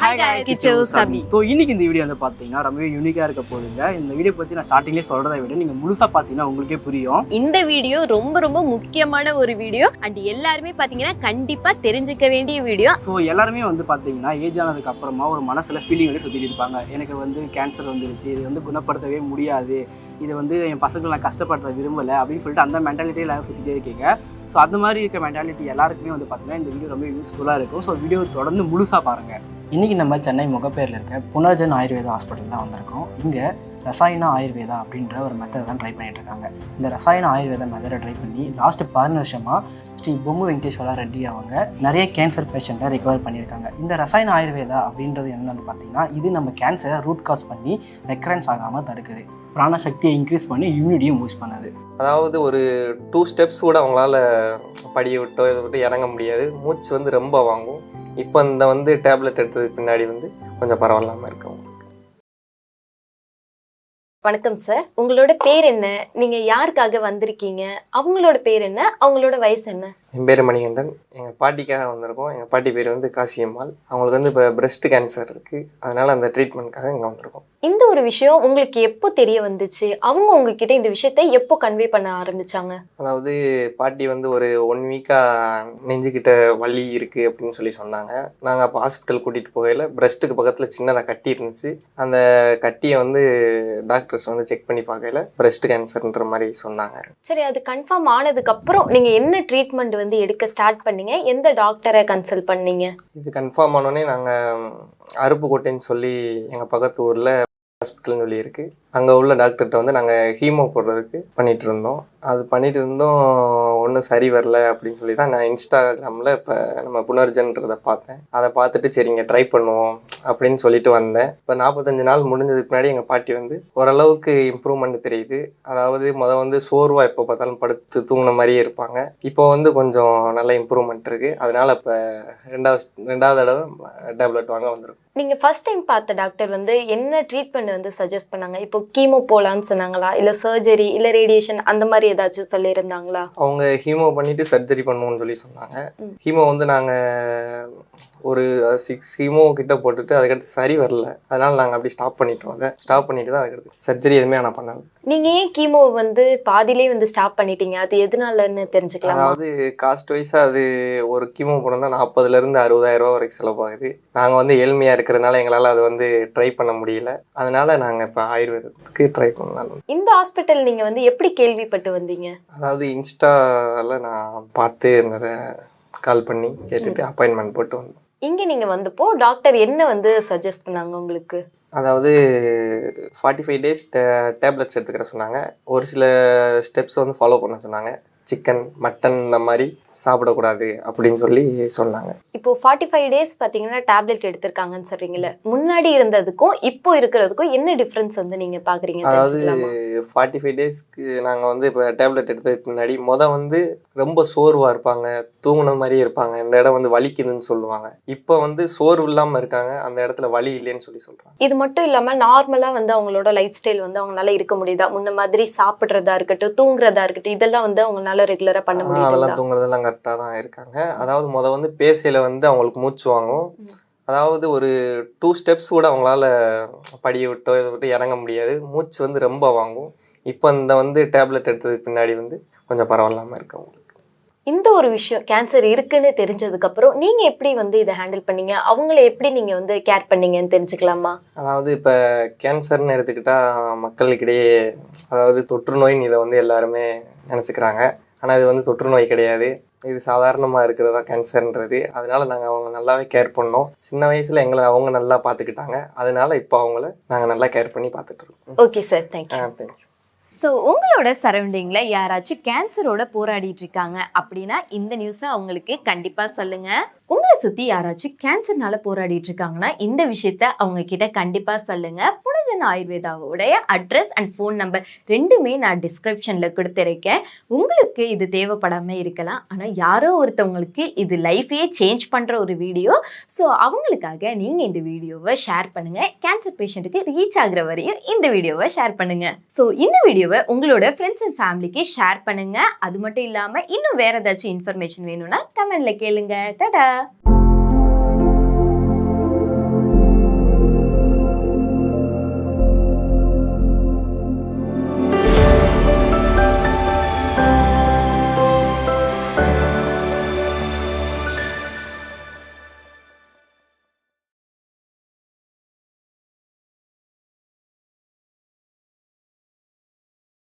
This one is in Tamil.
Hi guys, it's Sabi. So இன்னைக்கு இந்த வீடியோ வந்து பாத்தீங்கன்னா ரொம்பவே யூனிக்கா இருக்க போகுதுங்க. இந்த வீடியோ பத்தி நான் ஸ்டார்டிங்லயே சொல்றதை விட நீங்க முழுசா பாத்தீங்கன்னா உங்களுக்கே புரியும். இந்த வீடியோ ரொம்ப முக்கியமான ஒரு வீடியோ அண்ட் எல்லாருமே பாத்தீங்கன்னா கண்டிப்பா தெரிஞ்சுக்க வேண்டிய வீடியோ. ஸோ எல்லாருமே வந்து பாத்தீங்கன்னா ஏஜ் ஆனதுக்கு அப்புறமா ஒரு மனசுல ஃபீலிங் வந்து சுத்திட்டு இருப்பாங்க. எனக்கு வந்து கேன்சர் வந்துருச்சு, இது வந்து குணப்படுத்தவே முடியாது, இது வந்து என் பசங்களை நான் கஷ்டப்படுத்த விரும்பலை அப்படின்னு சொல்லிட்டு அந்த மென்டாலிட்டி எல்லாரும் சுற்றிட்டே இருக்கீங்க. ஸோ அந்த மாதிரி இருக்க மென்டாலிட்டி எல்லாருக்குமே வந்து பார்த்தீங்கன்னா இந்த வீடியோ ரொம்ப யூஸ்ஃபுல்லாக இருக்கும். ஸோ வீடியோ தொடர்ந்து முழுசாக பாருங்கள். இன்றைக்கி நம்ம சென்னை முகப்பேரில் இருக்க புனர்ஜன் ஆயுர்வேதா ஹாஸ்பிட்டல் தான் வந்திருக்கோம். இங்கே ரசாயன ஆயுர்வேதா அப்படின்ற ஒரு மெத்தட் தான் ட்ரை பண்ணிட்டு இருக்காங்க. இந்த ரசாயன ஆயுர்வேதா மெத்தடை ட்ரை பண்ணி லாஸ்ட்டு 15 வருஷமாக ஸ்ரீ பொம்மு வெங்கடேஸ்வரா ரெட்டி அவங்க நிறைய கேன்சர் பேஷண்ட்டை ரிகவர் பண்ணியிருக்காங்க. இந்த ரசாயன ஆயுர்வேதா அப்படின்றது என்னென்னு பார்த்தீங்கன்னா, இது நம்ம கேன்சரை ரூட் காஸ் பண்ணி ரெக்கரன்ஸ் ஆகாமல் தடுக்குது, பிராணசக்தியை இன்க்ரீஸ் பண்ணி இம்யூனிட்டியும் பூஸ்ட் பண்ணுது. அதாவது ஒரு 2 ஸ்டெப்ஸ் கூட அவங்களால படியை விட்டோ இதை விட்டு இறங்க முடியாது, மூச்சு வந்து ரொம்ப வாங்கும். இப்போ இந்த வந்து டேப்லெட் எடுத்ததுக்கு பின்னாடி வந்து கொஞ்சம் பரவாயில்லாமல் இருக்கும். வணக்கம் சார், உங்களோட பேர் என்ன, நீங்க யாருக்காக வந்திருக்கீங்க, அவங்களோட பேர் என்ன, அவங்களோட வயசு என்ன? என் பேர் மணிகண்டன். எங்கள் பாட்டிக்காக வந்திருக்கோம். எங்கள் பாட்டி பேர் வந்து காசியம்மாள். அவங்களுக்கு வந்து இப்போ பிரெஸ்ட் கேன்சர் இருக்குது, அதனால் அந்த ட்ரீட்மெண்ட்காக இங்கே வந்திருக்கோம். இந்த ஒரு விஷயம் உங்களுக்கு எப்போ தெரிய வந்துச்சு? அவங்க உங்ககிட்ட இந்த விஷயத்த எப்போ கன்வே பண்ண ஆரம்பிச்சாங்க? அதாவது பாட்டி வந்து ஒரு 1 வீக்காக நெஞ்சுக்கிட்ட வலி இருக்குது அப்படின்னு சொல்லி சொன்னாங்க. நாங்கள் அப்போ ஹாஸ்பிட்டல் கூட்டிகிட்டு போகையில் பிரெஸ்ட்டுக்கு பக்கத்தில் சின்னதாக கட்டி இருந்துச்சு. அந்த கட்டியை வந்து டாக்டர்ஸ் வந்து செக் பண்ணி பார்க்கையில் பிரெஸ்ட் கேன்சர்ன்ற மாதிரி சொன்னாங்க. சரி, அது கன்ஃபார்ம் ஆனதுக்கு அப்புறம் நீங்கள் என்ன ட்ரீட்மெண்ட் வந்து எடுக்க ஸ்டார்ட் பண்ணீங்க? எந்த டாக்டரை கன்சல்ட் பண்ணீங்க? இது கன்ஃபார்ம் ஆனோடனே நாங்கள் அருப்புக்கோட்டைன்னு சொல்லி எங்கள் பக்கத்து ஊரில் ஹாஸ்பிட்டல்னு சொல்லி இருக்குது, அங்கே உள்ள டாக்டர்கிட்ட வந்து நாங்கள் ஹீமோ போடுறதுக்கு பண்ணிகிட்டு இருந்தோம். அது பண்ணிகிட்டு இருந்தோம், ஒன்றும் சரி வரல அப்படின்னு சொல்லி தான் நான் இன்ஸ்டாகிராமில் இப்போ நம்ம புனர்ஜன்றதை பார்த்தேன். அதை பார்த்துட்டு சரிங்க ட்ரை பண்ணுவோம் அப்படின்னு சொல்லிட்டு வந்தேன். இப்போ 45 நாள் முடிஞ்சதுக்கு முன்னாடி எங்கள் பாட்டி வந்து ஓரளவுக்கு இம்ப்ரூவ்மெண்ட் தெரியுது. அதாவது வந்து சோர்வாக எப்போ பார்த்தாலும் படுத்து தூங்கின மாதிரியே இருப்பாங்க. இப்போ வந்து கொஞ்சம் நல்ல இம்ப்ரூவ்மெண்ட் இருக்குது. அதனால் இப்போ ரெண்டாவது தடவை டேப்லெட் வாங்க வந்திருக்கும். நீங்கள் ஃபர்ஸ்ட் டைம் பார்த்த டாக்டர் வந்து என்ன ட்ரீட்மெண்ட் வந்து சஜஸ்ட் பண்ணாங்க? இப்போ கீமோ போலான்னு சொன்னாங்களா, இல்லை சர்ஜரி, இல்லை ரேடியேஷன் அந்த மாதிரி ஏதாச்சும் சொல்லியிருந்தாங்களா? அவங்க ஹீமோ பண்ணிட்டு சர்ஜரி பண்ணுவோம்னு சொல்லி சொன்னாங்க. ஹீமோ வந்து நாங்கள் ஒரு 6 ஹீமோ கிட்ட போட்டுட்டு அதுக்கடுத்து சரி வரல, அதனால நாங்கள் அப்படி ஸ்டாப் பண்ணிட்டோம். அதை ஸ்டாப் பண்ணிட்டு தான் அதுக்கடுத்து சர்ஜரி எதுவுமே ஆனால் பண்ணல. நீங்கள் ஏன் கீமோ வந்து பாதியிலே வந்து ஸ்டாப் பண்ணிட்டீங்க? அது எதனாலன்னு தெரிஞ்சுக்கலாம்? அதாவது காஸ்ட் வைஸாக அது ஒரு கீமோ போனோம்னா 40,000 to 60,000 ரூபா வரைக்கும் செலவாகுது. நாங்கள் வந்து ஏழ்மையாக இருக்கிறதுனால எங்களால் அது வந்து ட்ரை பண்ண முடியல, அதனால நாங்கள் இப்போ ஆயுர்வேதத்துக்கு ட்ரை பண்ணலாம். இந்த ஹாஸ்பிட்டல் நீங்கள் வந்து எப்படி கேள்விப்பட்டு வந்தீங்க? அதாவது இன்ஸ்டாவில் நான் பார்த்து இருந்ததை கால் பண்ணி கேட்டுட்டு அப்பாயின்மெண்ட் போட்டு வந்தோம். இங்கே நீங்கள் வந்தப்போ டாக்டர் என்ன வந்து சஜஸ்ட் பண்ணாங்க உங்களுக்கு? அதாவது 45 days டேப்லெட்ஸ் எடுத்துக்கிற சொன்னாங்க. ஒரு சில ஸ்டெப்ஸ் வந்து ஃபாலோ பண்ண சொன்னாங்க. சிக்கன், மட்டன் இந்த மாதிரி சாப்பிடக்கூடாது அப்படின்னு சொல்லி சொன்னாங்க. இப்போ 45 days பார்த்தீங்கன்னா டேப்லெட் எடுத்திருக்காங்கன்னு சொல்றீங்கல்ல, முன்னாடி இருந்ததுக்கும் இப்போ இருக்கிறதுக்கும் என்ன டிஃப்ரென்ஸ் வந்து நீங்கள் பார்க்குறீங்க? அதாவது 45 daysக்கு நாங்கள் வந்து இப்போ டேப்லெட் எடுத்ததுக்கு முன்னாடி வந்து ரொம்ப சோர்வாக இருப்பாங்க, தூங்குன மாதிரியே இருப்பாங்க, இந்த இடம் வந்து வலிக்குதுன்னு சொல்லுவாங்க. இப்போ வந்து சோர்வு இல்லாமல் இருக்காங்க, அந்த இடத்துல வலி இல்லைன்னு சொல்லி சொல்கிறாங்க. இது மட்டும் இல்லாமல் நார்மலாக வந்து அவங்களோட லைஃப் ஸ்டைல் வந்து அவங்களால இருக்க முடியுதா? முன்ன மாதிரி சாப்பிட்றதா இருக்கட்டும், தூங்குறதா இருக்கட்டும், இதெல்லாம் வந்து அவங்களால ரெகுலரா பண்ண முடியும்? அதெல்லாம் தூங்குறதெல்லாம் கரெக்டாக தான் இருக்காங்க. அதாவது வந்து பேசையில் வந்து அவங்களுக்கு மூச்சு வாங்கும். அதாவது ஒரு 2 ஸ்டெப்ஸ் கூட அவங்களால படியை விட்டோ இதை விட்டு இறங்க முடியாது, மூச்சு வந்து ரொம்ப வாங்கும். இப்போ இந்த வந்து டேப்லெட் எடுத்ததுக்கு பின்னாடி வந்து கொஞ்சம் பரவாயில்லாமல் இருக்கு அவங்களுக்கு. இந்த ஒரு விஷயம் கேன்சர் இருக்குன்னு தெரிஞ்சதுக்கு அப்புறம் நீங்க எப்படி வந்து இதை ஹேண்டில் பண்ணீங்க? அவங்கள எப்படி நீங்க வந்து கேர் பண்ணீங்கன்னு தெரிஞ்சுக்கலாமா? அதாவது இப்போ கேன்சர்னு எடுத்துக்கிட்டா மக்களுக்கிடையே அதாவது தொற்று நோயின்னு இதை வந்து எல்லாருமே நினச்சிக்கிறாங்க. ஆனால் இது வந்து தொற்று நோய் கிடையாது, இது சாதாரணமாக இருக்கிறதா கேன்சர்ன்றது. அதனால நாங்கள் அவங்க நல்லாவே கேர் பண்ணோம். சின்ன வயசில் எங்களை அவங்க நல்லா பார்த்துக்கிட்டாங்க, அதனால இப்போ அவங்கள நாங்கள் நல்லா கேர் பண்ணி பார்த்துட்டு இருக்கோம். Okay sir, thank you. Thank you. So உங்களோட சரௌண்டிங்கில் யாராச்சும் கேன்சரோட போராடிட்டு இருக்காங்க அப்படின்னா இந்த நியூஸை அவங்களுக்கு கண்டிப்பாக சொல்லுங்கள். உங்களை சுற்றி யாராச்சும் கேன்சர்னால போராடிட்டு இருக்காங்கன்னா இந்த விஷயத்த அவங்க கிட்ட கண்டிப்பாக சொல்லுங்கள். புனர்ஜன் ஆயுர்வேதாவோடைய அட்ரஸ் அண்ட் ஃபோன் நம்பர் ரெண்டுமே நான் டிஸ்கிரிப்ஷனில் கொடுத்துருக்கேன். உங்களுக்கு இது தேவைப்படாமல் இருக்கலாம், ஆனால் யாரோ ஒருத்தவங்களுக்கு இது லைஃபையே சேஞ்ச் பண்ணுற ஒரு வீடியோ. ஸோ அவங்களுக்காக நீங்கள் இந்த வீடியோவை ஷேர் பண்ணுங்கள். கேன்சர் பேஷண்ட்டுக்கு ரீச் ஆகிற வரையும் இந்த வீடியோவை ஷேர் பண்ணுங்கள். ஸோ இந்த வீடியோவை உங்களோட ஃப்ரெண்ட்ஸ் அண்ட் ஃபேமிலிக்கு ஷேர் பண்ணுங்கள். அது மட்டும் இல்லாமல் இன்னும் வேறு ஏதாச்சும் இன்ஃபர்மேஷன் வேணும்னா கமெண்ட்ல கேளுங்க. டாடா.